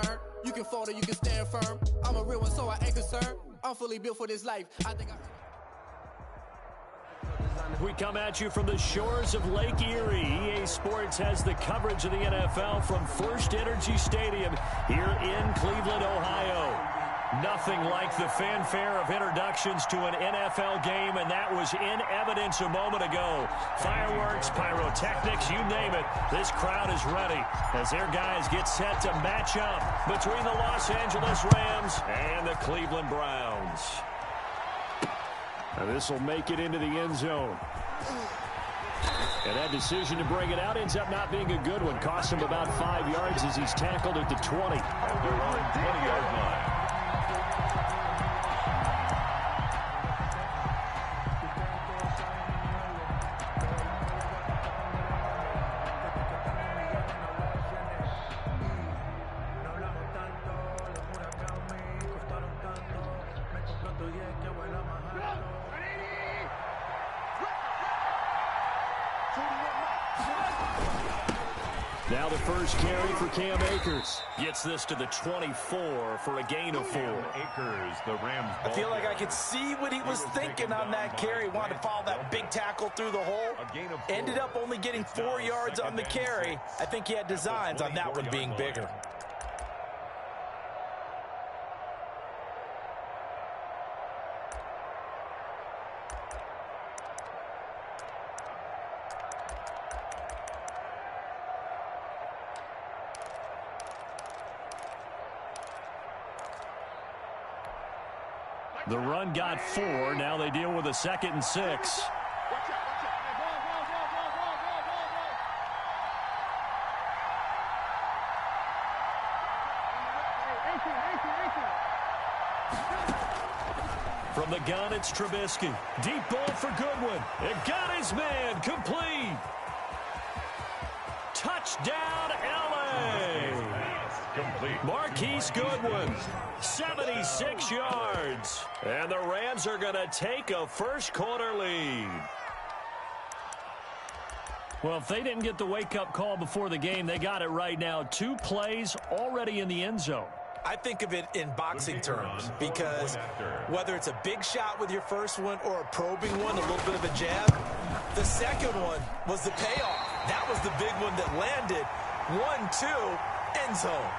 turn. You can fold or you can stand firm. I'm a real one, so I ain't concerned. I'm fully built for this life. I think We come at you from the shores of Lake Erie. EA Sports has the coverage of the NFL from First Energy Stadium here in Cleveland, Ohio. Nothing like the fanfare of introductions to an NFL game, and that was in evidence a moment ago. Fireworks, pyrotechnics, you name it. This crowd is ready as their guys get set to match up between the Los Angeles Rams and the Cleveland Browns. And this will make it into the end zone. And that decision to bring it out ends up not being a good one. Cost him about 5 yards as he's tackled at the 20. At their own 20-yard line. Now the first carry for Cam Akers. Gets this to the 24 for a gain of 4. Akers, the Rams. I feel like I could see what he was thinking on that carry. Wanted to follow that big tackle through the hole. Ended up only getting 4 yards on the carry. I think he had designs on that one being bigger. The run got 4. Now they deal with a 2nd and 6. From the gun, it's Trubisky. Deep ball for Goodwin. It got his man. Complete. Touchdown, L.A. Marquise Goodwin, 76 yards. And the Rams are going to take a first-quarter lead. Well, if they didn't get the wake-up call before the game, they got it right now. 2 plays already in the end zone. I think of it in boxing terms because whether it's a big shot with your first one or a probing one, a little bit of a jab, the second one was the payoff. That was the big one that landed. 1-2, end zone.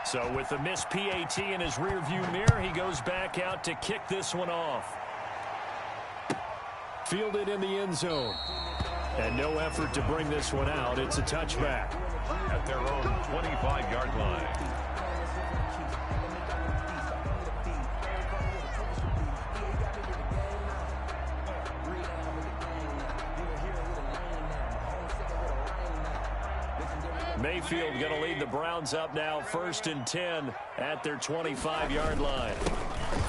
So with the missed PAT in his rearview mirror, he goes back out to kick this one off. Fielded in the end zone. And no effort to bring this one out. It's a touchback. At their own 25-yard line. Mayfield going to lead the Browns up now, 1st and 10 at their 25-yard line.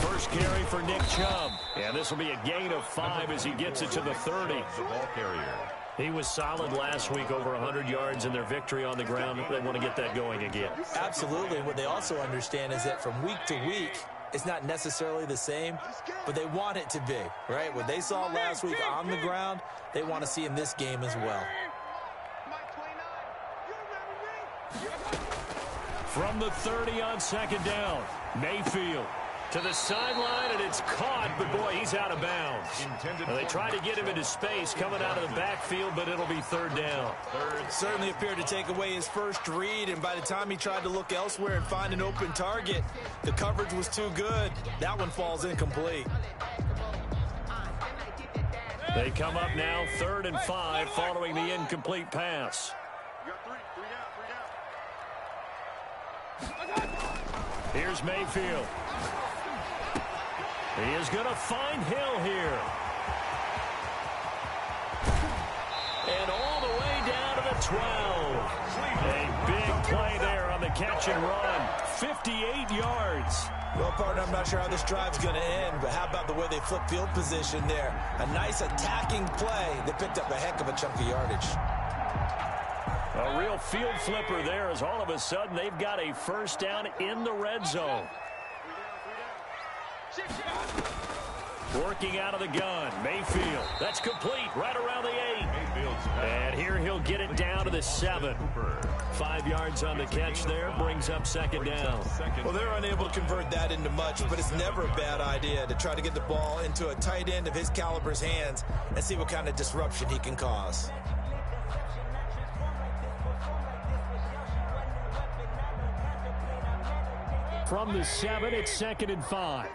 First carry for Nick Chubb. And this will be a gain of 5 as he gets it to the 30. The ball carrier. He was solid last week, over 100 yards in their victory on the ground. They want to get that going again. Absolutely. What they also understand is that from week to week, it's not necessarily the same, but they want it to be, right? What they saw last week on the ground, they want to see in this game as well. From the 30 on 2nd down, Mayfield to the sideline, and it's caught, but boy, he's out of bounds. Well, they tried to get him into space coming out of the backfield, but it'll be 3rd down. Certainly appeared to take away his first read, and by the time he tried to look elsewhere and find an open target, the coverage was too good. That one falls incomplete. They come up now 3rd and 5 following the incomplete pass. Here's Mayfield. He is going to find Hill here. And all the way down to the 12. A big play there on the catch and run. 58 yards. Well, partner, I'm not sure how this drive's going to end, but how about the way they flip field position there? A nice attacking play. They picked up a heck of a chunk of yardage. A real field flipper there as all of a sudden they've got a first down in the red zone. Working out of the gun, Mayfield. That's complete right around the 8. the 7. 5 yards on the catch there, brings up second down. Well, they're unable to convert that into much, but it's never a bad idea to try to get the ball into a tight end of his caliber's hands and see what kind of disruption he can cause. From the 7, it's 2nd and 5.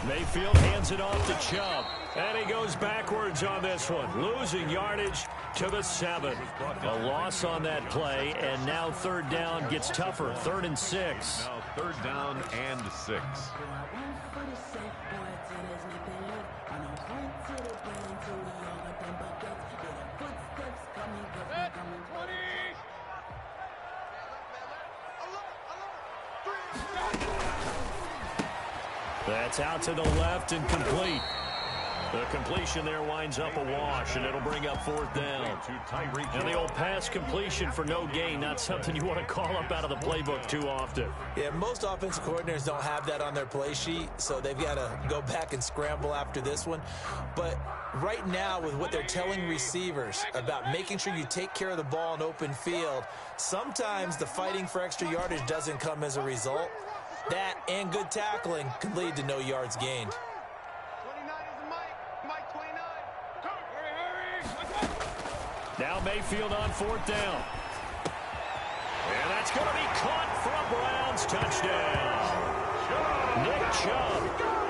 Mayfield hands it off to Chubb. And he goes backwards on this one, losing yardage to the 7. A loss on that play, and now 3rd down gets tougher. 3rd and 6. Now 3rd down and 6. That's out to the left and complete. The completion there winds up a wash, and it'll bring up 4th down. And the old pass completion for no gain, not something you want to call up out of the playbook too often. Yeah, most offensive coordinators don't have that on their play sheet, so they've got to go back and scramble after this one. But right now, with what they're telling receivers about making sure you take care of the ball in open field, sometimes the fighting for extra yardage doesn't come as a result. That and good tackling can lead to no yards gained. Now Mayfield on 4th down. And that's going to be caught for a Browns touchdown. Nick Chubb,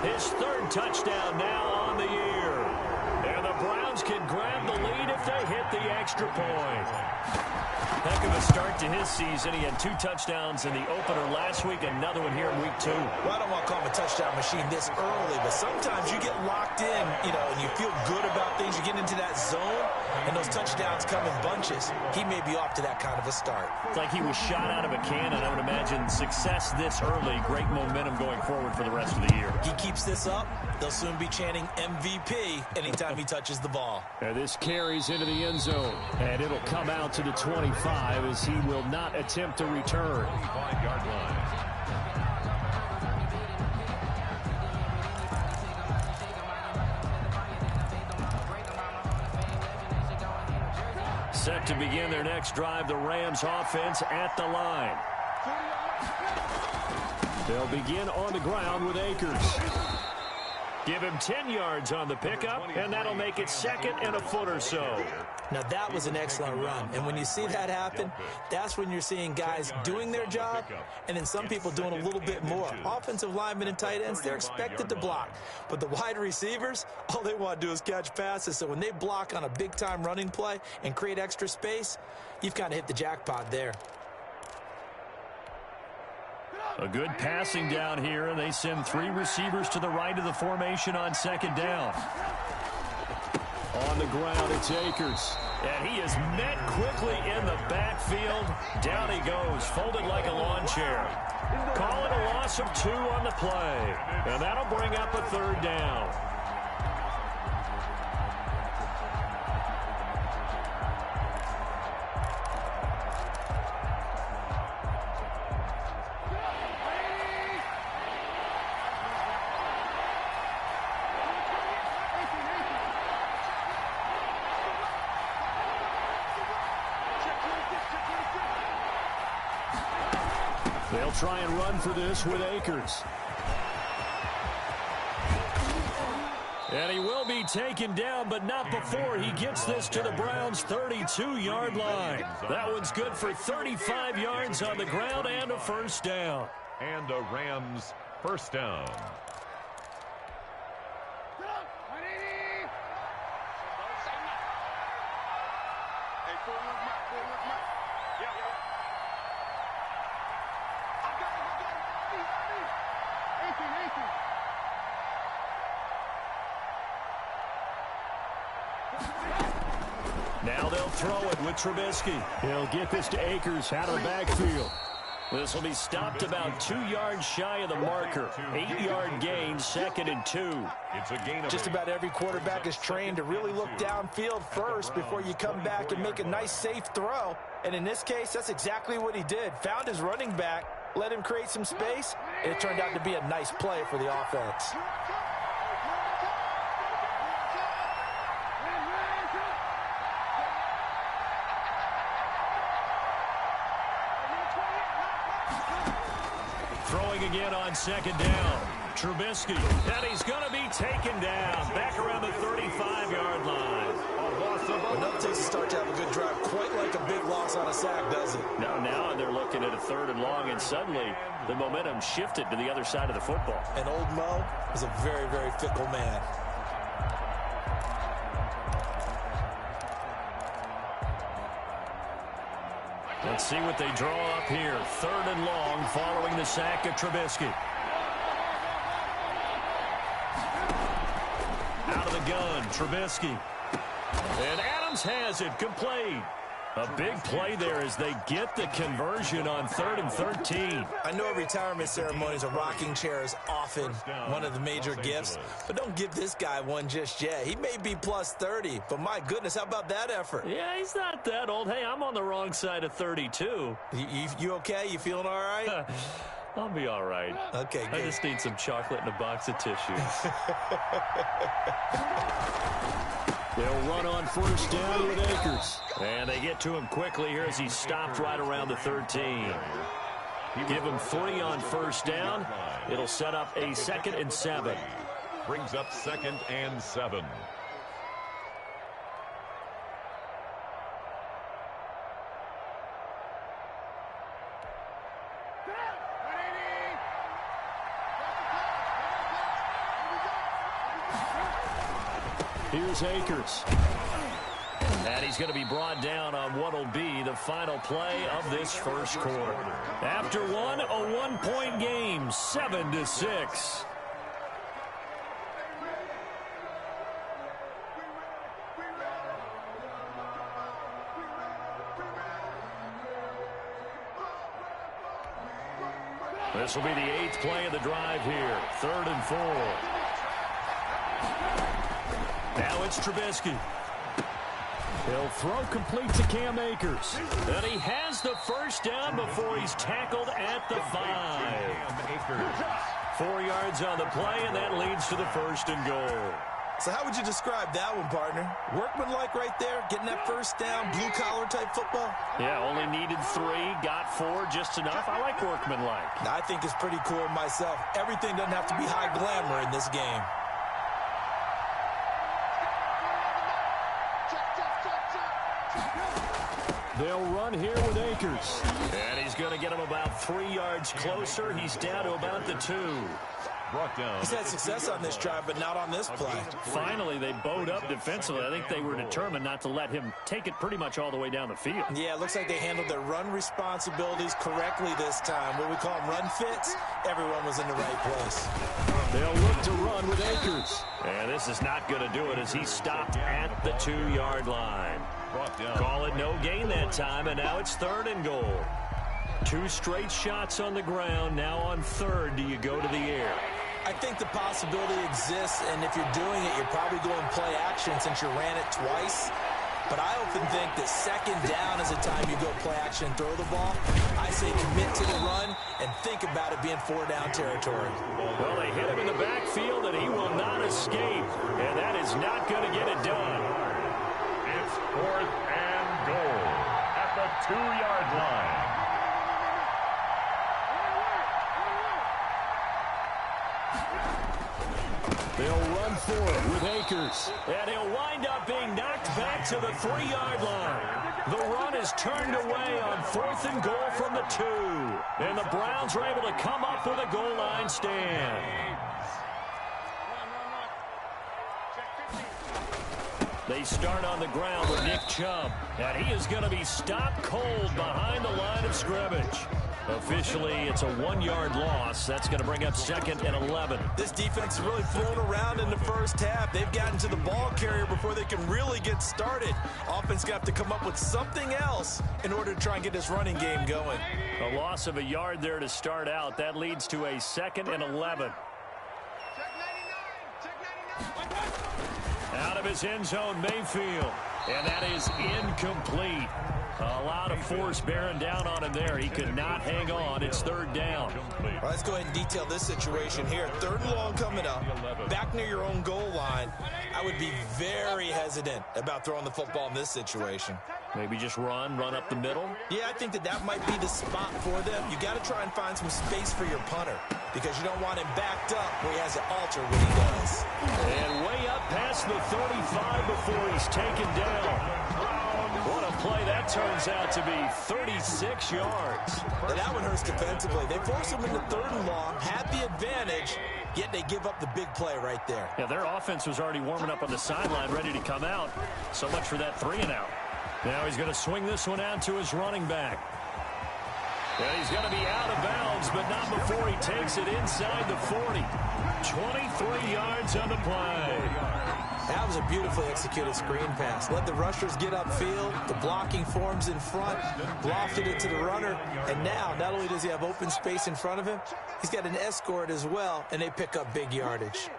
his 3rd touchdown now on the year. And the Browns can grab the lead if they hit the extra point. Heck of a start to his season. He had 2 touchdowns in the opener last week, another one here in week 2. Well, I don't want to call him a touchdown machine this early, but sometimes you get locked in, and you feel good about things. You get into that zone, and those touchdowns come in bunches. He may be off to that kind of a start. It's like he was shot out of a cannon. I would imagine success this early, great momentum going forward for the rest of the year. He keeps this up, they'll soon be chanting MVP anytime he touches the ball. And this carries into the end zone, and it'll come out to the 25 as he will not attempt to return. 25-yard line. Set to begin their next drive, the Rams offense at the line. They'll begin on the ground with Akers. Give him 10 yards on the pickup, and that'll make it 2nd and a foot or so. Now, that was an excellent run. And when you see that happen, that's when you're seeing guys doing their job and then some people doing a little bit more. Offensive linemen and tight ends, they're expected to block. But the wide receivers, all they want to do is catch passes. So when they block on a big-time running play and create extra space, you've kind of hit the jackpot there. A good passing down here, and they send 3 receivers to the right of the formation on 2nd down. On the ground, it's Akers. And he is met quickly in the backfield. Down he goes, folded like a lawn chair. Call it a loss of 2 on the play. And that'll bring up a 3rd down. They'll try and run for this with Akers. And he will be taken down, but not before he gets this to the Browns' 32-yard line. That one's good for 35 yards on the ground and a 1st down. And a Rams 1st down. Now they'll throw it with Trubisky. He'll get this to Akers out of the backfield. This will be stopped about 2 yards shy of the marker. 8-yard gain, 2nd and 2. It's a gain of Just about every quarterback is trained to really look downfield first before you come back and make a nice, safe throw. And in this case, that's exactly what he did. Found his running back, let him create some space, and it turned out to be a nice play for the offense. again on second down. Trubisky, and he's going to be taken down back around the 35-yard line. Enough takes to start to have a good drive, quite like a big loss on a sack, does it? Now they're looking at a 3rd and long, and suddenly the momentum shifted to the other side of the football. And old Mo is a very, very fickle man. Let's see what they draw up here. 3rd and long following the sack of Trubisky. Out of the gun, Trubisky. And Adams has it, complete. A big play there as they get the conversion on 3rd and 13. I know at retirement ceremonies, a rocking chair is often one of the major gifts, but don't give this guy one just yet. He may be plus 30, but my goodness, how about that effort? Yeah, he's not that old. Hey, I'm on the wrong side of 32. You okay? You feeling all right? I'll be all right. Okay, good. I just need some chocolate and a box of tissues. They'll run on 1st down with Akers. And they get to him quickly here as he stopped right around the 13. Give him 3 on 1st down. It'll set up a 2nd and 7. Brings up 2nd and 7. Here's Akers. And he's going to be brought down on what will be the final play of this 1st quarter. After one, a 1-point game, 7-6. This will be the 8th play of the drive here. 3rd and 4. Now it's Trubisky. He'll throw complete to Cam Akers. And he has the 1st down before he's tackled at the 5. 4 yards on the play, and that leads to the 1st and goal. So how would you describe that one, partner? Workmanlike right there, getting that 1st down, blue-collar type football? Yeah, only needed 3, got 4, just enough. I like workmanlike. I think it's pretty cool myself. Everything doesn't have to be high glamour in this game. They'll run here with Akers. And he's going to get him about 3 yards closer. He's down to about the 2. He's had success on this drive, but not on this play. Finally, they bowed up defensively. I think they were determined not to let him take it pretty much all the way down the field. Yeah, it looks like they handled their run responsibilities correctly this time. What we call them run fits, everyone was in the right place. They'll look to run with Akers. And this is not going to do it as he stopped at the 2-yard line. Call it no gain that time, and now it's 3rd and goal. 2 straight shots on the ground. Now on 3rd, do you go to the air? I think the possibility exists, and if you're doing it, you're probably going play action since you ran it twice. But I often think that 2nd down is a time you go play action and throw the ball. I say commit to the run and think about it being 4-down territory. Well, they hit him in the backfield, and he will not escape. And that is not going to get it done. It's 4th and goal at the 2-yard line. They'll run for it with Akers. And he'll wind up being knocked back to the 3-yard line. The run is turned away on 4th and goal from the 2. And the Browns are able to come up with a goal line stand. They start on the ground with Nick Chubb. And he is going to be stopped cold behind the line of scrimmage. Officially, it's a 1-yard loss. That's going to bring up 2nd and 11. This defense has really thrown around in the first half. They've gotten to the ball carrier before they can really get started. Offense got to come up with something else in order to try and get this running game going. A loss of a yard there to start out. That leads to a 2nd and 11. Out of his end zone, Mayfield. And that is incomplete. A lot of force bearing down on him there. He could not hang on. It's third down. Well, let's go ahead and detail this situation here. Third and long coming up, back near your own goal line. I would be very hesitant about throwing the football in this situation. Maybe just run up the middle? Yeah, I think that might be the spot for them. You got to try and find some space for your punter because you don't want him backed up where he has to alter what he does. And way up past the 35 before he's taken down. What a play that turns out to be, 36 yards. And that one hurts defensively. They force him into third and long, had the advantage, yet they give up the big play right there. Yeah, their offense was already warming up on the sideline, ready to come out. So much for that 3-and-out. Now he's going to swing this one out to his running back. And he's going to be out of bounds, but not before he takes it inside the 40. 23 yards on the play. That was a beautifully executed screen pass. Let the rushers get upfield. The blocking forms in front. Lofted it to the runner. And now, not only does he have open space in front of him, he's got an escort as well, and they pick up big yardage.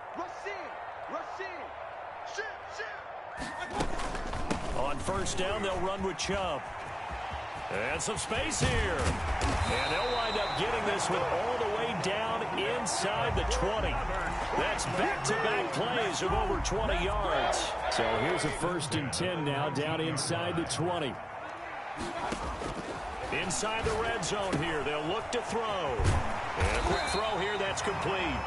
On first down, they'll run with Chubb. And some space here. And they'll wind up getting this one all the way down inside the 20. That's back-to-back plays of over 20 yards. So here's a 1st and 10 now, down inside the 20. Inside the red zone here, they'll look to throw. And a quick throw here, that's complete.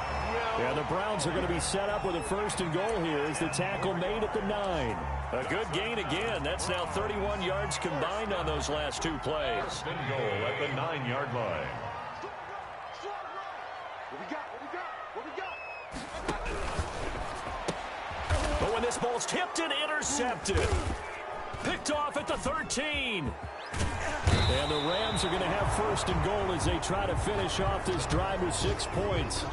Yeah, the Browns are going to be set up with a 1st and goal here as the tackle made at the 9. A good gain again. That's now 31 yards combined on those last 2 plays. 1st and goal at the 9-yard line. But when this ball's tipped and intercepted. Picked off at the 13. And the Rams are going to have 1st and goal as they try to finish off this drive with 6 points.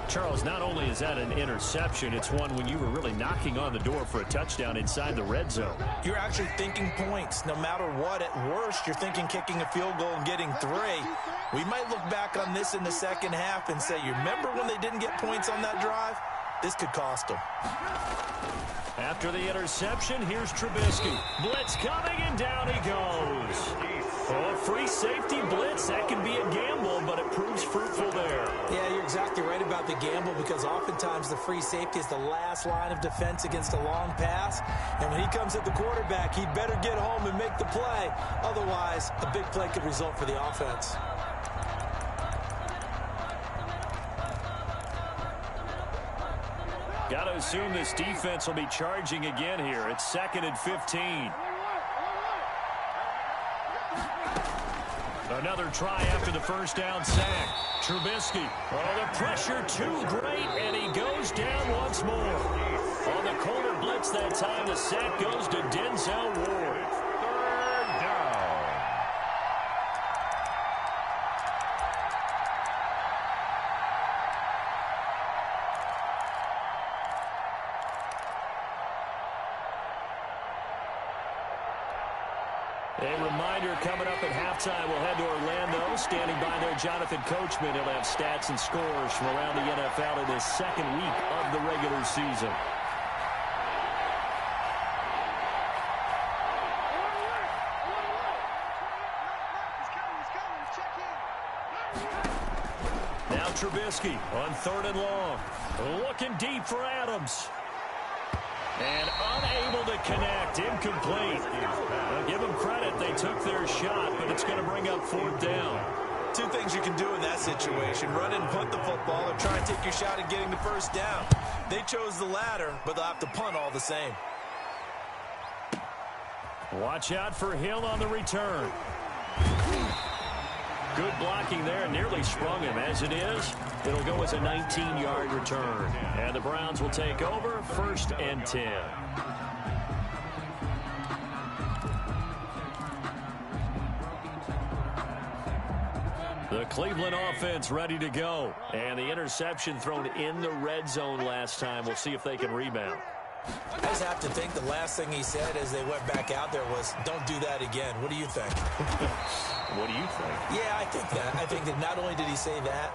Charles, not only is that an interception, it's one when you were really knocking on the door for a touchdown inside the red zone. You're actually thinking points. No matter what, at worst, you're thinking kicking a field goal and getting 3. We might look back on this in the second half and say, you remember when they didn't get points on that drive? This could cost them. After the interception, here's Trubisky. Blitz coming, and down he goes. Oh, free safety blitz. That can be a gamble, but it proves fruitful there. Yeah, you're exactly right about the gamble because oftentimes the free safety is the last line of defense against a long pass. And when he comes at the quarterback, he'd better get home and make the play. Otherwise, a big play could result for the offense. Got to assume this defense will be charging again here. It's 2nd and 15. Another try after the 1st down sack. Trubisky. Oh, the pressure too great, and he goes down once more. On the corner blitz that time, the sack goes to Denzel Ward. 3rd down. A reminder coming up at halftime, we'll head to Orlando. Standing by there, Jonathan Coachman. He'll have stats and scores from around the NFL in this 2nd week of the regular season. Now Trubisky on 3rd and long. Looking deep for Adams. And unable to connect. Incomplete. I'll give them credit. They took their shot, but it's going to bring up 4th down. 2 things you can do in that situation. Run and punt the football or try and take your shot at getting the 1st down. They chose the latter, but they'll have to punt all the same. Watch out for Hill on the return. Good blocking there. Nearly sprung him. As it is, it'll go as a 19-yard return. And the Browns will take over 1st and 10. The Cleveland offense ready to go. And the interception thrown in the red zone last time. We'll see if they can rebound. I just have to think the last thing he said as they went back out there was, don't do that again. What do you think? What do you think? Yeah, I think that. I think that not only did he say that,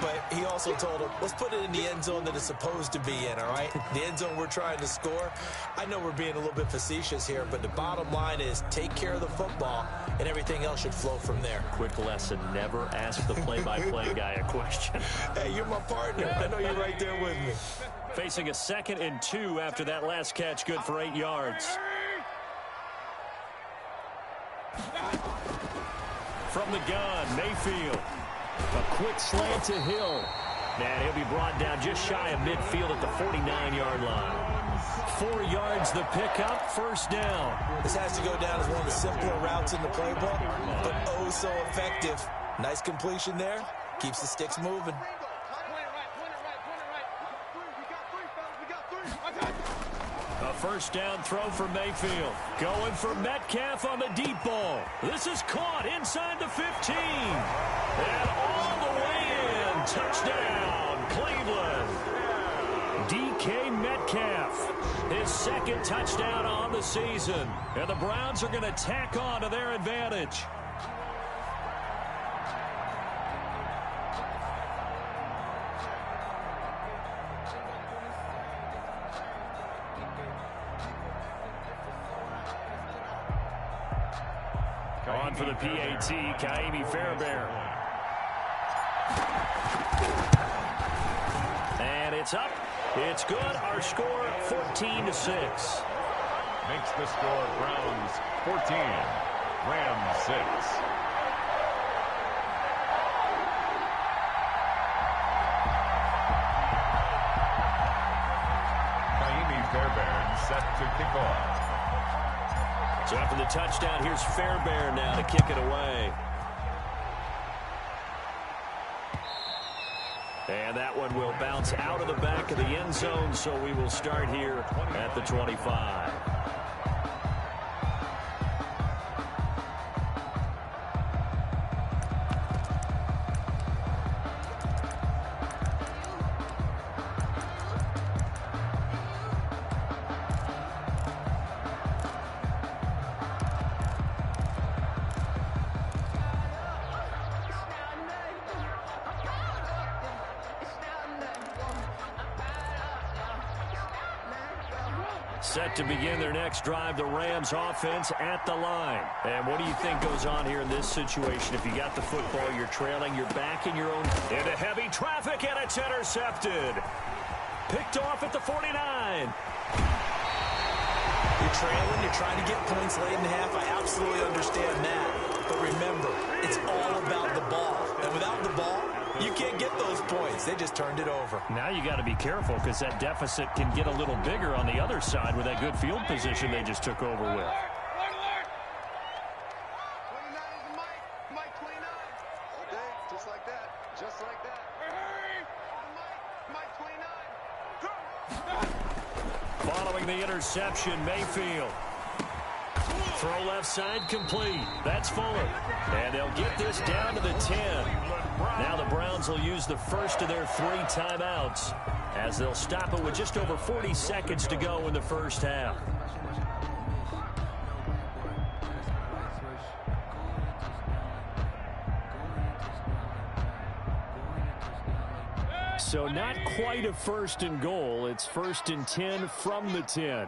but he also told him, let's put it in the end zone that it's supposed to be in, all right? The end zone we're trying to score. I know we're being a little bit facetious here, but the bottom line is take care of the football, and everything else should flow from there. Quick lesson, never ask the play-by-play guy a question. Hey, you're my partner. I know you're right there with me. Facing a 2nd and 2 after that last catch, good for 8 yards. From the gun, Mayfield. A quick slant to Hill. And he'll be brought down just shy of midfield at the 49-yard line. 4 yards the pickup, first down. This has to go down as one of the simpler routes in the playbook, but oh so effective. Nice completion there. Keeps the sticks moving. A first down throw for Mayfield. Going for Metcalf on the deep ball. This is caught inside the 15. And all the way in. Touchdown, Cleveland. DK Metcalf. His 2nd touchdown on the season. And the Browns are going to tack on to their advantage. On for the PAT, Kaimi Fairbairn. And it's up. It's good. Our score, 14-6. Makes the score Browns 14, Rams 6. Kaimi Fairbairn set to kick off. So after the touchdown, here's Fairbairn now to kick it away. And that one will bounce out of the back of the end zone, so we will start here at the 25. Set to begin their next drive, the Rams offense at the line. And what do you think goes on here in this situation? If you got the football, you're trailing, you're back in your own. Into heavy traffic, and it's intercepted. Picked off at the 49. You're trailing, you're trying to get points late in the half. I absolutely understand that. But remember, it's all about the ball. And without the ball, you can't get those points. They just turned it over. Now you got to be careful because that deficit can get a little bigger on the other side with that good field position they just took over with. Following the interception, Mayfield. Throw left side complete. That's Fuller. And they'll get this down to the 10. Now the Browns will use the first of their 3 timeouts as they'll stop it with just over 40 seconds to go in the first half. So not quite a 1st and goal. It's 1st and 10 from the 10.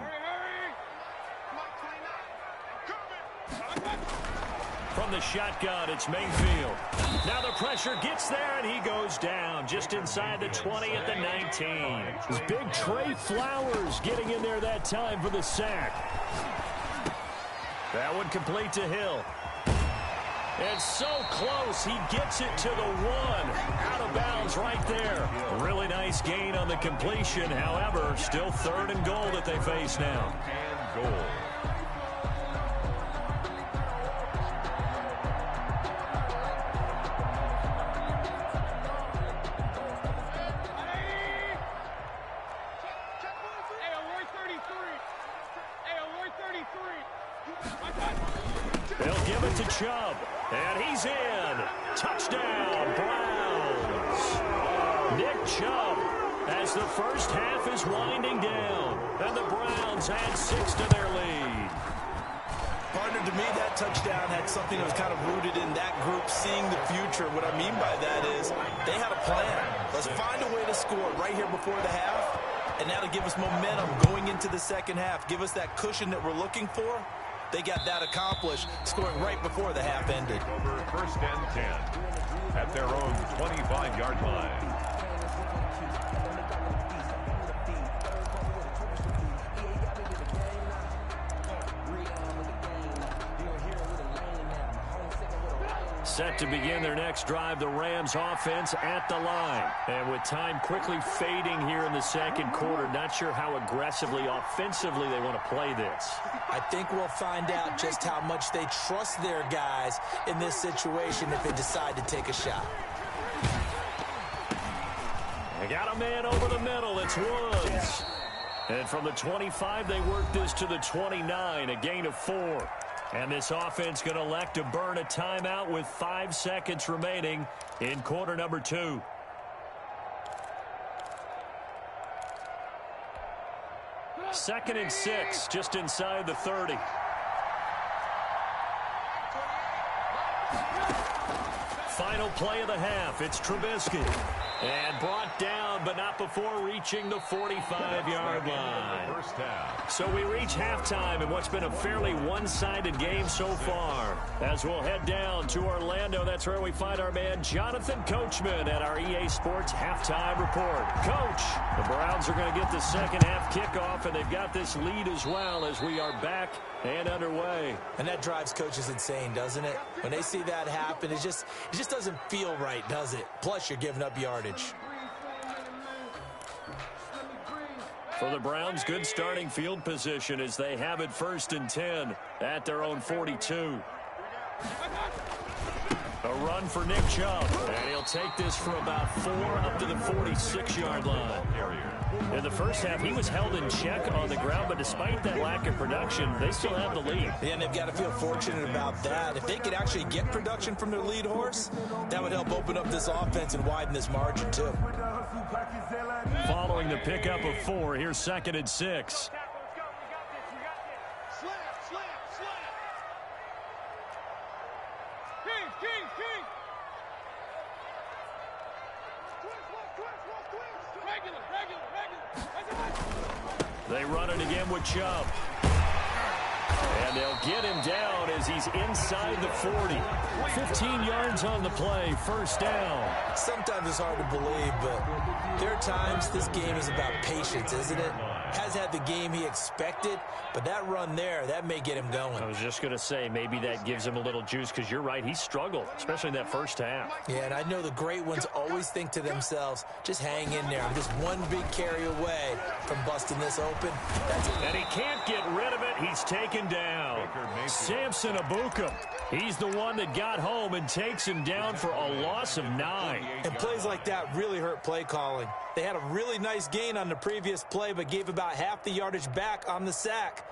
From the shotgun, it's Mayfield. Now the pressure gets there, and he goes down just inside the 20 at the 19. It's big Trey Flowers getting in there that time for the sack. That one complete to Hill. And so close, he gets it to the 1. Out of bounds right there. Really nice gain on the completion. However, still 3rd and goal that they face now. And goal. They'll give it to Chubb, and he's in. Touchdown, Browns. Nick Chubb as the first half is winding down, and the Browns add 6 to their lead. Partner, to me, that touchdown had something that was kind of rooted in that group seeing the future. What I mean by that is they had a plan. Let's find a way to score right here before the half, and that'll give us momentum going into the second half. Give us that cushion that we're looking for. They got that accomplished, scoring right before the half ended. Over 1st and 10 at their own 25-yard line. Set to begin their next drive, the Rams offense at the line. And with time quickly fading here in the second quarter, not sure how aggressively, offensively they want to play this. I think we'll find out just how much they trust their guys in this situation if they decide to take a shot. They got a man over the middle. It's Woods. And from the 25, they work this to the 29, a gain of 4. And this offense going to elect to burn a timeout with 5 seconds remaining in quarter number 2. Second and 6, just inside the 30. Final play of the half. It's Trubisky. And brought down, but not before reaching the 45-yard line. So we reach halftime in what's been a fairly one-sided game so far. As we'll head down to Orlando, that's where we find our man Jonathan Coachman at our EA Sports Halftime Report. Coach, the Browns are going to get the second half kickoff, and they've got this lead as well as we are back and underway. And that drives coaches insane, doesn't it? When they see that happen, it just doesn't feel right, does it? Plus, you're giving up yardage. For the Browns, good starting field position as they have it 1st and 10 at their own 42. A run for Nick Chubb, and he'll take this for about 4 up to the 46-yard line. In the first half, he was held in check on the ground, but despite that lack of production, they still have the lead. Yeah, and they've got to feel fortunate about that. If they could actually get production from their lead horse, that would help open up this offense and widen this margin, too. Following the pickup of 4, here's 2nd and 6. They run it again with Chubb. And they'll get him down as he's inside the 40. 15 yards on the play, 1st down. Sometimes it's hard to believe, but there are times this game is about patience, isn't it? Has had the game he expected, but that run there, that may get him going. I was just going to say, maybe that gives him a little juice, because you're right, he struggled, especially in that first half. Yeah, and I know the great ones always think to themselves, just hang in there. I'm just one big carry away from busting this open. And he can't get rid of it. He's taken down. Samson Abuka. He's the one that got home and takes him down for a loss of 9. And plays like that really hurt play calling. They had a really nice gain on the previous play, but gave about half the yardage back on the sack.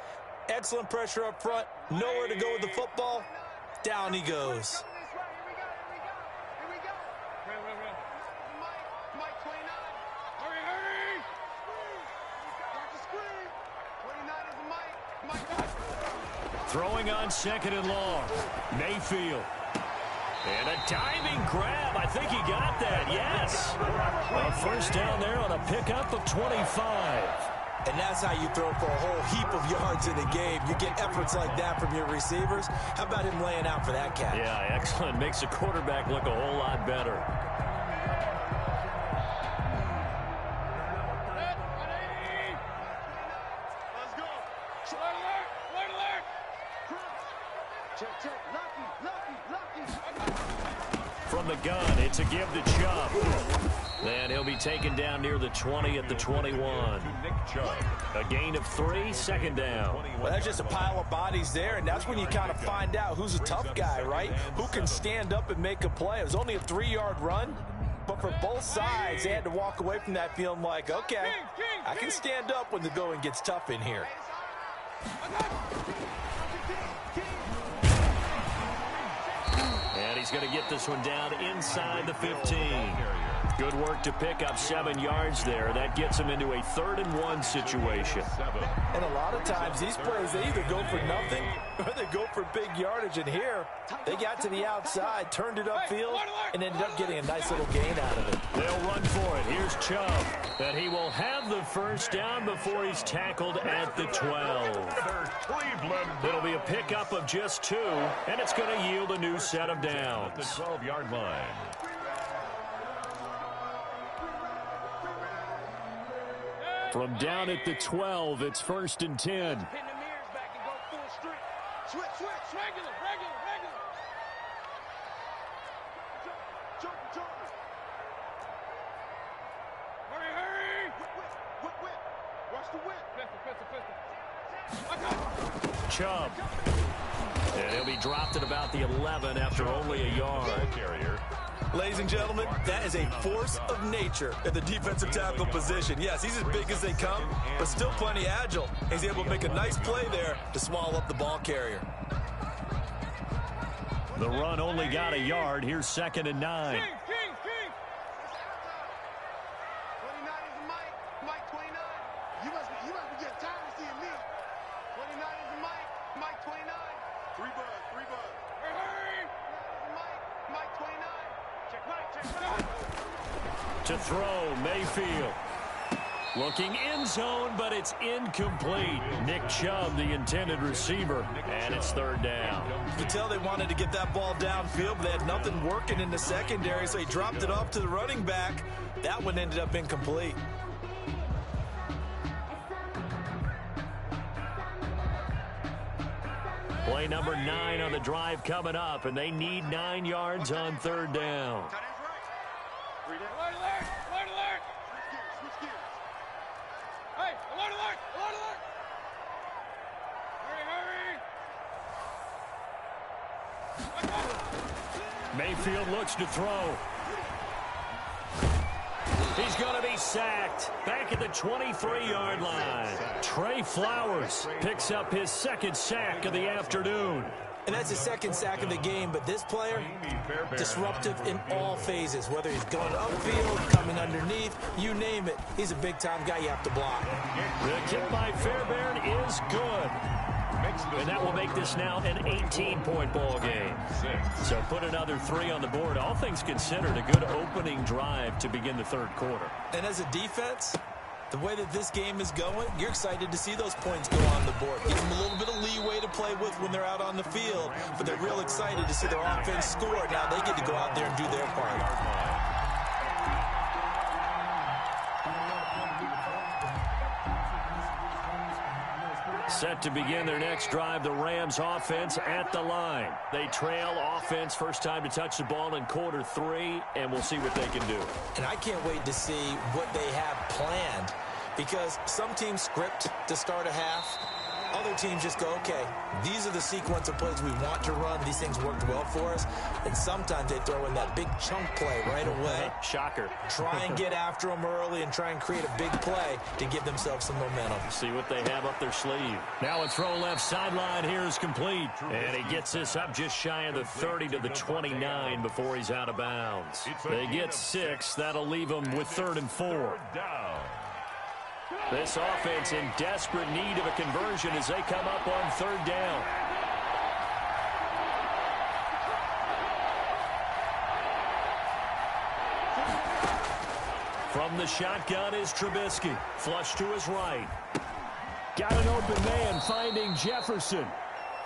Excellent pressure up front. Nowhere to go with the football. Down he goes. Throwing on 2nd and long. Mayfield. And a diving grab. I think he got that. Yes. A 1st down there on a pickup of 25. And that's how you throw for a whole heap of yards in a game. You get efforts like that from your receivers. How about him laying out for that catch? Yeah, excellent. Makes the quarterback look a whole lot better. From the gun, it's a give to Chubb. And he'll be taken down near the 20 at the 21. A gain of 3, 2nd down. Well, that's just a pile of bodies there, and that's when you kind of find out who's a tough guy, right? Who can stand up and make a play. It was only a 3-yard run, but for both sides, they had to walk away from that feeling like, okay, I can stand up when the going gets tough in here. And he's going to get this one down inside the 15. Good work to pick up 7 yards there. That gets him into a 3rd-and-1 situation. And a lot of times these plays, they either go for nothing or they go for big yardage. And here, they got to the outside, turned it upfield, and ended up getting a nice little gain out of it. They'll run for it. Here's Chubb. And he will have the first down before he's tackled at the 12. It'll be a pickup of just 2, and it's going to yield a new set of downs. The 12-yard line. From down at the 12, it's 1st and 10. Pin the mirrors back and go full street. Switch, regular. Jump. Hurry. Whip. Watch the whip. Pistol. Chubb. And he'll be dropped at about the 11 after only a yard. Carrier. Ladies and gentlemen, that is a force of nature at the defensive tackle position. Yes, he's as big as they come, but still plenty agile. He's able to make a nice play there to swallow up the ball carrier. The run only got a yard. Here's 2nd and 9. King. 29 is Mike 29. You must be getting tired of seeing me. 29 is Mike 29. 3 buds. Hurry. Mike 29. Check right. To throw, Mayfield. Looking end zone, but it's incomplete. Nick Chubb, the intended receiver, and it's 3rd down. You could tell they wanted to get that ball downfield, but they had nothing working in the secondary, so he dropped it off to the running back. That one ended up incomplete. Play number 9 on the drive coming up, and they need 9 yards on 3rd down. Alert. Switch gears. Hey, alert. Hurry. Mayfield looks to throw. He's going to be sacked. Back at the 23-yard line. Trey Flowers picks up his 2nd sack of the afternoon. And that's his 2nd sack of the game, but this player, disruptive in all phases, whether he's going upfield, coming underneath, you name it. He's a big-time guy you have to block. The kick by Fairbairn is good. And that will make this now an 18-point ball game. So put another 3 on the board. All things considered, a good opening drive to begin the 3rd quarter. And as a defense, the way that this game is going, you're excited to see those points go on the board. Give them a little bit of leeway to play with when they're out on the field, but they're real excited to see their offense score. Now they get to go out there and do their part. Set to begin their next drive, the Rams offense at the line. They trail offense, first time to touch the ball in quarter 3, and we'll see what they can do. And I can't wait to see what they have planned, because some teams script to start a half. Other teams just go, okay, these are the sequence of plays we want to run. These things worked well for us. And sometimes they throw in that big chunk play right away. Shocker. Try and get after them early and try and create a big play to give themselves some momentum. See what they have up their sleeve. Now a throw left sideline here is complete. And he gets this up just shy of the 30 to the 29 before he's out of bounds. They get 6. That'll leave them with 3rd and 4. This offense in desperate need of a conversion as they come up on 3rd down. From the shotgun is Trubisky. Flush to his right. Got an open man finding Jefferson.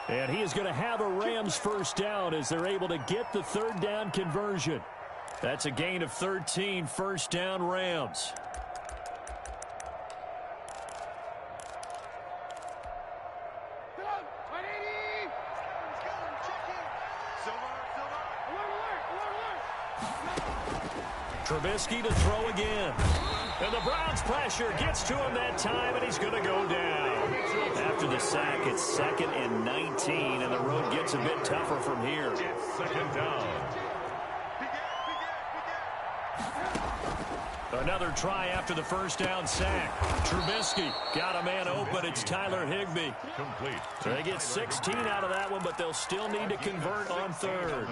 And he is going to have a Rams first down as they're able to get the 3rd down conversion. That's a gain of 13, first down Rams. Trubisky to throw again. And the Browns pressure gets to him that time, and he's going to go down. After the sack, it's 2nd and 19, and the road gets a bit tougher from here. It's 2nd down. Another try after the first down sack. Trubisky got a man open. It's Tyler Higbee. Complete. They get 16 out of that one, but they'll still need to convert on third.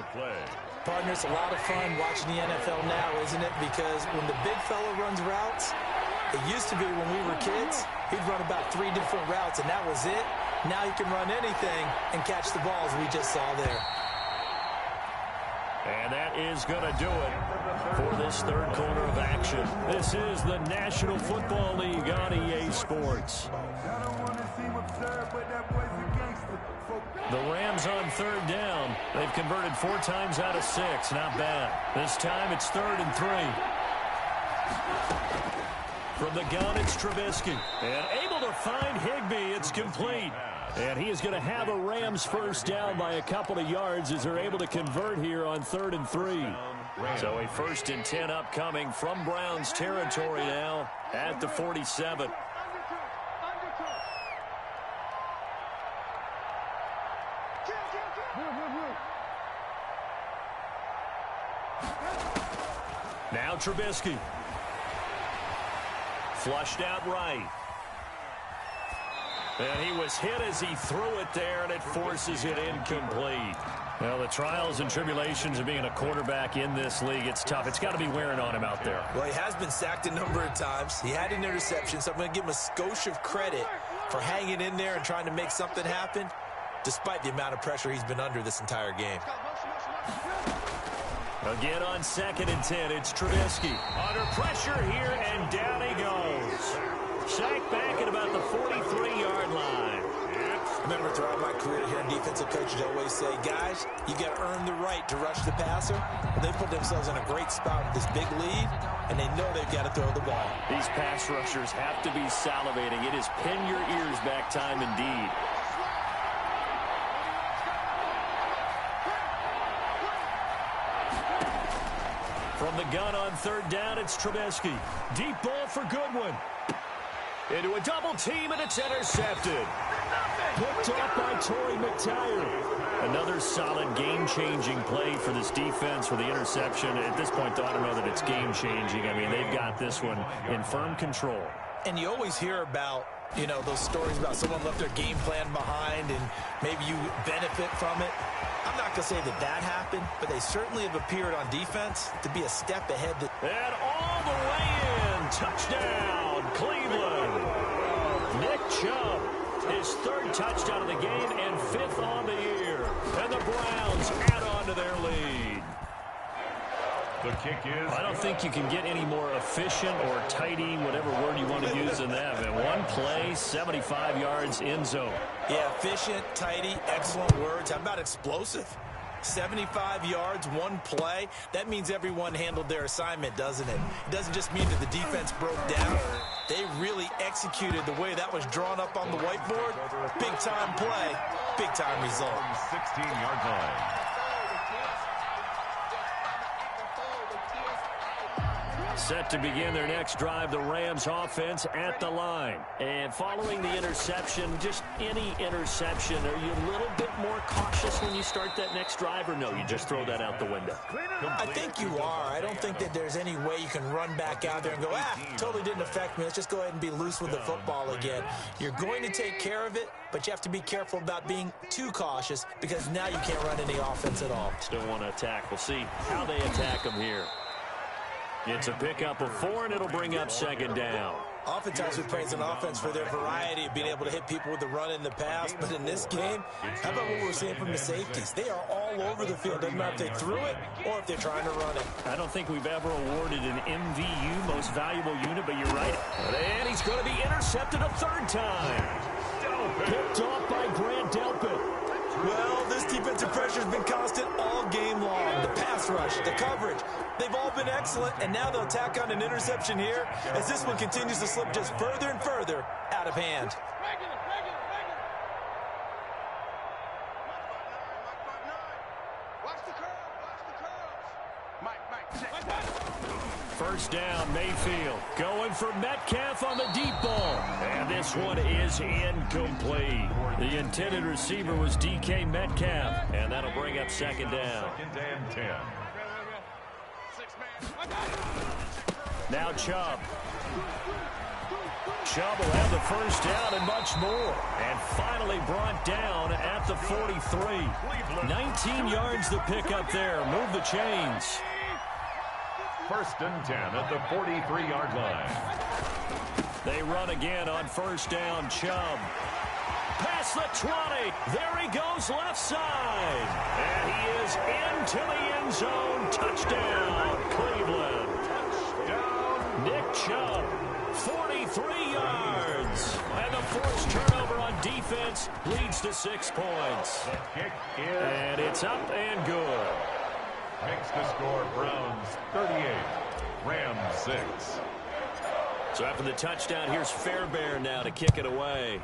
Partner, it's a lot of fun watching the NFL now, isn't it? Because when the big fella runs routes, it used to be when we were kids, he'd run about 3 different routes, and that was it. Now he can run anything and catch the balls we just saw there. And that is going to do it for this third quarter of action. This is the National Football League on EA Sports. The Rams on third down. They've converted 4 times out of 6. Not bad. This time it's 3rd and 3. From the gun, it's Trubisky. And able to find Higbee. It's complete. And he is going to have a Rams first down by a couple of yards as they're able to convert here on 3rd and 3. So a 1st and 10 upcoming from Browns territory now at the 47. Now Trubisky. Flushed out right. And he was hit as he threw it there, and it forces it incomplete. Well, the trials and tribulations of being a quarterback in this league, it's tough. It's got to be wearing on him out there. Well, he has been sacked a number of times. He had an interception, so I'm going to give him a skosh of credit for hanging in there and trying to make something happen, despite the amount of pressure he's been under this entire game. Again on 2nd and 10, it's Trubisky. Under pressure here, and down he goes. Sacked back at about the 43-yard line. Remember, throughout my career here, defensive coaches always say, guys, you got to earn the right to rush the passer. Well, they put themselves in a great spot with this big lead, and they know they've got to throw the ball. These pass rushers have to be salivating. It is pin your ears back time indeed. From the gun on 3rd down, it's Trubisky. Deep ball for Goodwin. Into a double team, and it's intercepted. Picked off by Torrey McTyer. Another solid game-changing play for this defense for the interception. At this point, though, I don't know that it's game-changing. I mean, they've got this one in firm control. And you always hear about, you know, those stories about someone left their game plan behind and maybe you benefit from it. I'm not going to say that that happened, but they certainly have appeared on defense to be a step ahead. And all the way in. Touchdown, Cleveland. Nick Chubb, his 3rd touchdown of the game and 5th on the year. And the Browns add on to their lead. The kick is... I don't think you can get any more efficient or tidy, whatever word you want to use in that. And one play, 75 yards, end zone. Yeah, efficient, tidy, excellent words. How about explosive? 75 yards, one play. That means everyone handled their assignment, doesn't it? It doesn't just mean that the defense broke down. They really executed the way that was drawn up on the whiteboard. Big-time play, big-time result. 16-yard line. Set to begin their next drive, the Rams offense at the line. And following the interception, just any interception, are you a little bit more cautious when you start that next drive, or no, you just throw that out the window? I think you are. I don't think that there's any way you can run back out there and go, totally didn't affect me. Let's just go ahead and be loose with the football again. You're going to take care of it, but you have to be careful about being too cautious because now you can't run any offense at all. Still want to attack. We'll see how they attack them here. It's a pickup of 4, and it'll bring up 2nd down. Oftentimes we praise an offense for their variety of being able to hit people with the run and the pass, but in this game, how about what we're seeing from the safeties? They are all over the field. Doesn't matter if they threw it or if they're trying to run it. I don't think we've ever awarded an MVU, most valuable unit, but you're right. And he's going to be intercepted a 3rd time. Picked off by Grant Delpit. Well, this defensive pressure has been constant all game long. The pass rush, the coverage, they've all been excellent, and now they'll tack on an interception here as this one continues to slip just further and further out of hand. First down, Mayfield going for Metcalf on the deep ball. And this one is incomplete. The intended receiver was DK Metcalf. And that'll bring up 2nd down. 2nd and 10. Now Chubb. Chubb will have the first down and much more. And finally brought down at the 43. 19 yards to pick up there. Move the chains. 1st and 10 at the 43-yard line. They run again on first down. Chubb. Past the 20. There he goes left side. And he is into the end zone. Touchdown, Cleveland. Touchdown, Nick Chubb. 43 yards. And the forced turnover on defense leads to 6 points. The kick is and it's up and good. Makes the score Browns 38, Rams 6. So after the touchdown, here's Fairbairn now to kick it away.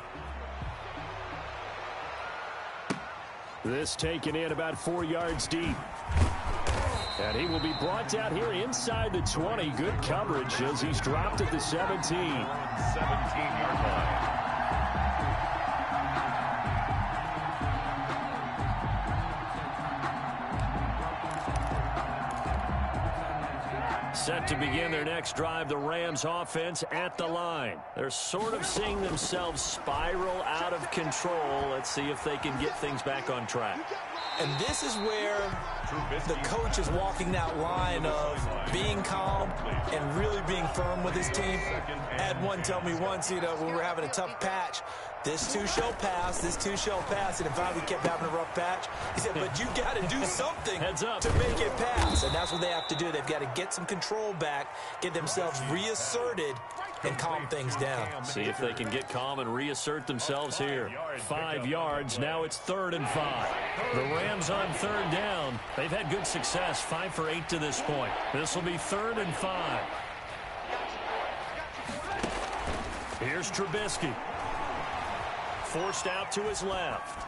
This taken in about 4 yards deep. And he will be brought down here inside the 20. Good coverage as he's dropped at the 17. 17-yard line. Set to begin their next drive, the Rams offense at the line. They're sort of seeing themselves spiral out of control. Let's see if they can get things back on track. And this is where the coach is walking that line of being calm and really being firm with his team. I had one tell me once, when we were having a tough patch, this too shall pass, this too shall pass. And if we kept having a rough patch, he said, but you got to do something to make it pass. And that's what they have to do. They've got to get some control back, get themselves reasserted, and calm things down. See if they can get calm and reassert themselves here. 5 yards. Now it's 3rd and 5. The Rams on 3rd down. They've had good success. 5 for 8 to this point. This will be 3rd and 5. Here's Trubisky. Forced out to his left.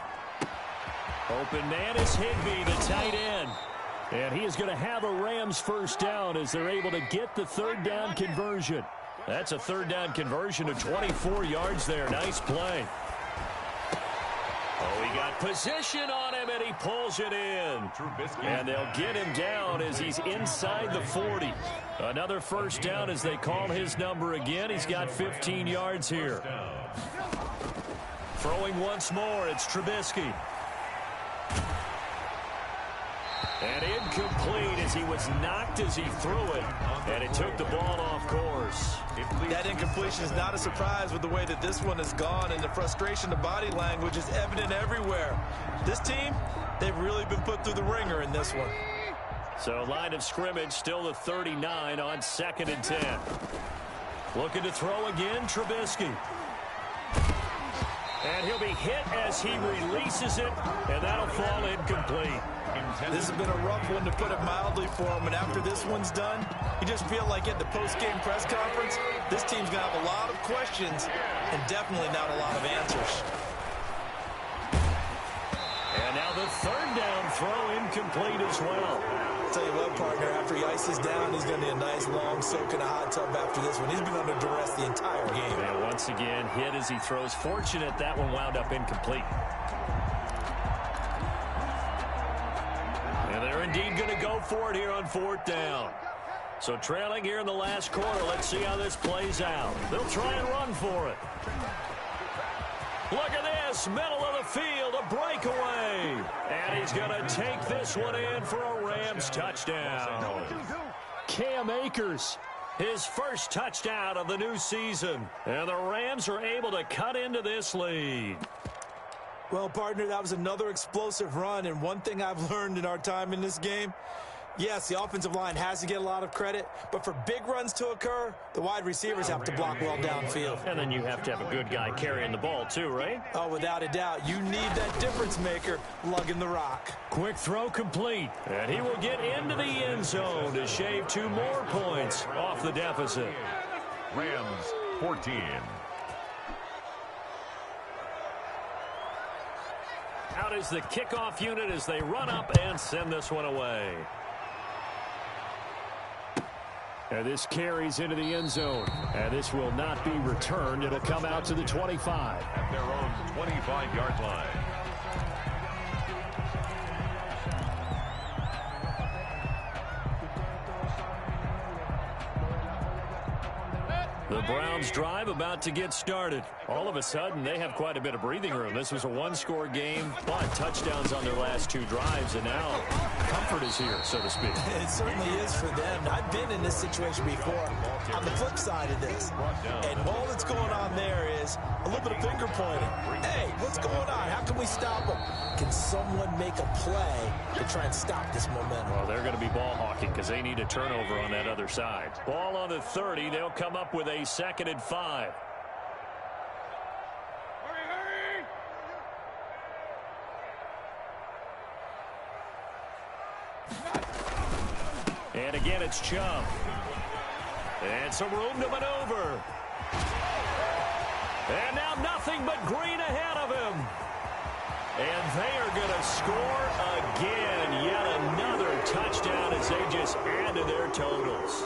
Open man is Higbee, the tight end. And he is going to have a Rams first down as they're able to get the 3rd down conversion. That's a 3rd down conversion of 24 yards there. Nice play. Oh, he got position on him, and he pulls it in. And they'll get him down as he's inside the 40. Another first down as they call his number again. He's got 15 yards here. Throwing once more, it's Trubisky. And incomplete as he was knocked as he threw it. And it took the ball off course. That incompletion is not a surprise with the way that this one has gone, and the frustration, the body language is evident everywhere. This team, they've really been put through the ringer in this one. So line of scrimmage still the 39 on 2nd and 10. Looking to throw again, Trubisky. And he'll be hit as he releases it, and that'll fall incomplete. This has been a rough one, to put it mildly, for him. And after this one's done, you just feel like at the post-game press conference, this team's going to have a lot of questions and definitely not a lot of answers. And now the 3rd down throw incomplete as well. I'll tell you what, partner, after he ices down, he's going to need a nice long soak in a hot tub after this one. He's been under duress the entire game. And once again, hit as he throws. Fortunate that one wound up incomplete. And they're indeed going to go for it here on 4th down. So trailing here in the last quarter, let's see how this plays out. They'll try and run for it. Look at this, middle of the field, a breakaway. And he's going to take this one in for a Rams touchdown. Cam Akers, his first touchdown of the new season. And the Rams are able to cut into this lead. Well, partner, that was another explosive run. And one thing I've learned in our time in this game, yes, the offensive line has to get a lot of credit, but for big runs to occur, the wide receivers have to block well downfield. And then you have to have a good guy carrying the ball too, right? Oh, without a doubt. You need that difference maker lugging the rock. Quick throw complete. And he will get into the end zone to shave 2 more points off the deficit. Rams 14. Out is the kickoff unit as they run up and send this one away. And this carries into the end zone. And this will not be returned. It'll come out to the 25. At their own 25-yard line. The Browns drive about to get started. All of a sudden, they have quite a bit of breathing room. This was a one-score game, but touchdowns on their last 2 drives, and now comfort is here, so to speak. It certainly is for them. I've been in this situation before on the flip side of this. And all that's going on there is a little bit of finger pointing. Hey, what's going on? How can we stop them? Can someone make a play to try and stop this momentum? Well, they're going to be ball hawking because they need a turnover on that other side. Ball on the 30. They'll come up with a 2nd and 5. And again, it's Chubb. And some room to maneuver. And now nothing but green ahead of him. And they are going to score again. Yet another touchdown as they just add to their totals.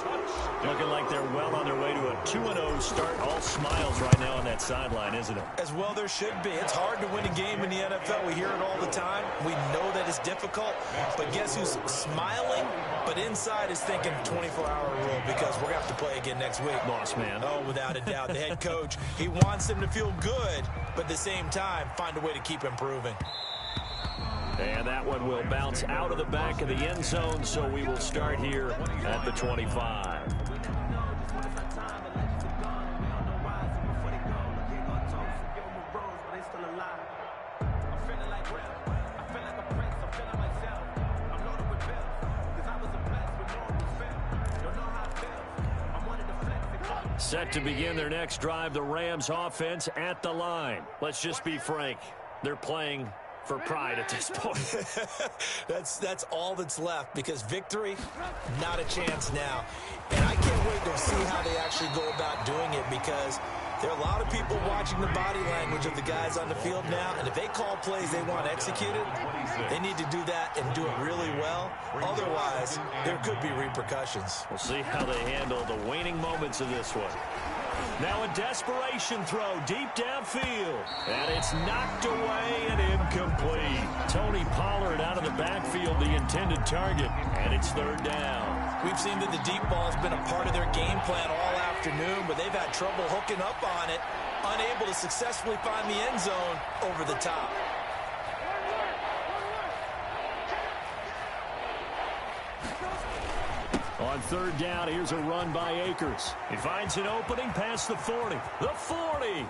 Looking like they're well on their way to a 2-0 start. All smiles right now on that sideline, isn't it? As well there should be. It's hard to win a game in the NFL. We hear it all the time. We know that it's difficult. But guess who's smiling? But inside is thinking 24-hour rule because we're going to have to play again next week. Boss man. Oh, without a doubt. The head coach, he wants them to feel good, but at the same time, find a way to keep improving. And that one will bounce out of the back of the end zone, so we will start here at the 25. Set to begin their next drive, the Rams offense at the line. Let's just be frank. They're playing for pride at this point. That's all that's left because victory, not a chance now. And I can't wait to see how they actually go about doing it because there are a lot of people watching the body language of the guys on the field now, and if they call plays they want executed, they need to do that and do it really well. Otherwise, there could be repercussions. We'll see how they handle the waning moments of this one. Now a desperation throw deep downfield. And it's knocked away and incomplete. Tony Pollard out of the backfield, the intended target. And it's 3rd down. We've seen that the deep ball's been a part of their game plan all afternoon, but they've had trouble hooking up on it, unable to successfully find the end zone over the top. On 3rd down, here's a run by Akers. He finds an opening past the 40. The 40,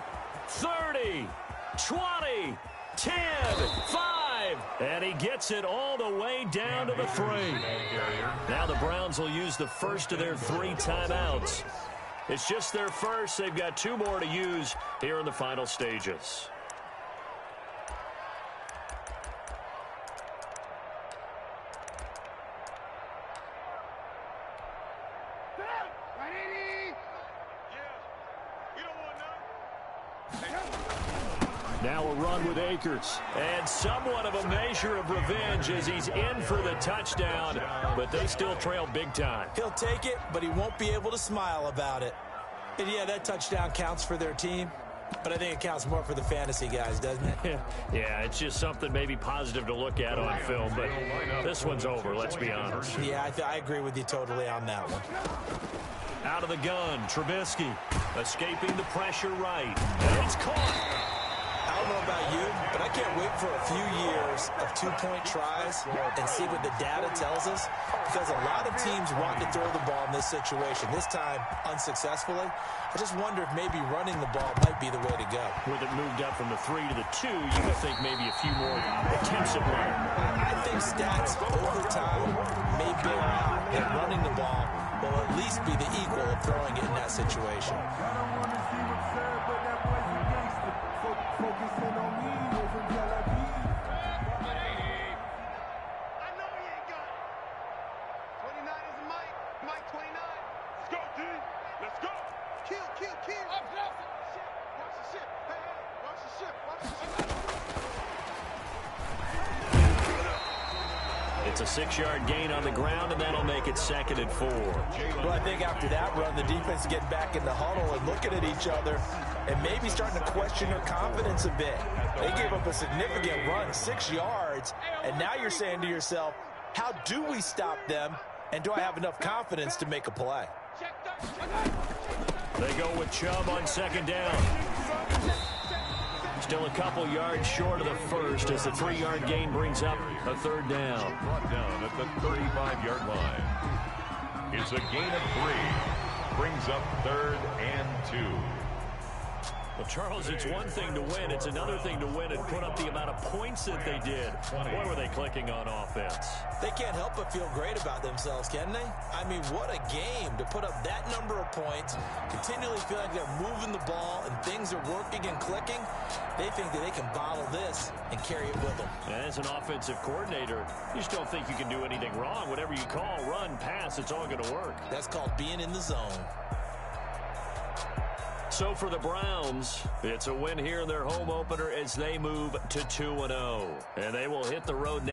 30, 20, 10, 5. And he gets it all the way down to the 3. Now the Browns will use the first of their 3 timeouts. It's just their first. They've got 2 more to use here in the final stages. Now a run with Akers. And somewhat of a measure of revenge as he's in for the touchdown, but they still trail big time. He'll take it, but he won't be able to smile about it. And yeah, that touchdown counts for their team, but I think it counts more for the fantasy guys, doesn't it? Yeah, it's just something maybe positive to look at on film, but this one's over, let's be honest. Yeah, I agree with you totally on that one. Out of the gun, Trubisky escaping the pressure right. And it's caught. I don't know about you, but I can't wait for a few years of 2-point tries and see what the data tells us, because a lot of teams want to throw the ball in this situation, this time unsuccessfully. I just wonder if maybe running the ball might be the way to go. With it moved up from the 3 to the 2, you would think maybe a few more attempts at running. I think stats over time may bear out that running the ball will at least be the equal of throwing it in that situation. It's a 6-yard gain on the ground, and that'll make it 2nd and 4. Well, I think after that run, the defense is getting back in the huddle and looking at each other and maybe starting to question their confidence a bit. They gave up a significant run, 6 yards, and now you're saying to yourself, how do we stop them, and do I have enough confidence to make a play? They go with Chubb on second down. Still a couple yards short of the first as the 3-yard gain brings up a third down. Brought down at the 35-yard line. It's a gain of 3. Brings up 3rd and 2. Well, Charles, it's one thing to win. It's another thing to win and put up the amount of points that they did. Boy, were they clicking on offense. They can't help but feel great about themselves, can they? I mean, what a game to put up that number of points, continually feel like they're moving the ball and things are working and clicking. They think that they can bottle this and carry it with them. And as an offensive coordinator, you just don't think you can do anything wrong. Whatever you call, run, pass, it's all going to work. That's called being in the zone. So for the Browns, it's a win here in their home opener as they move to 2-0. And they will hit the road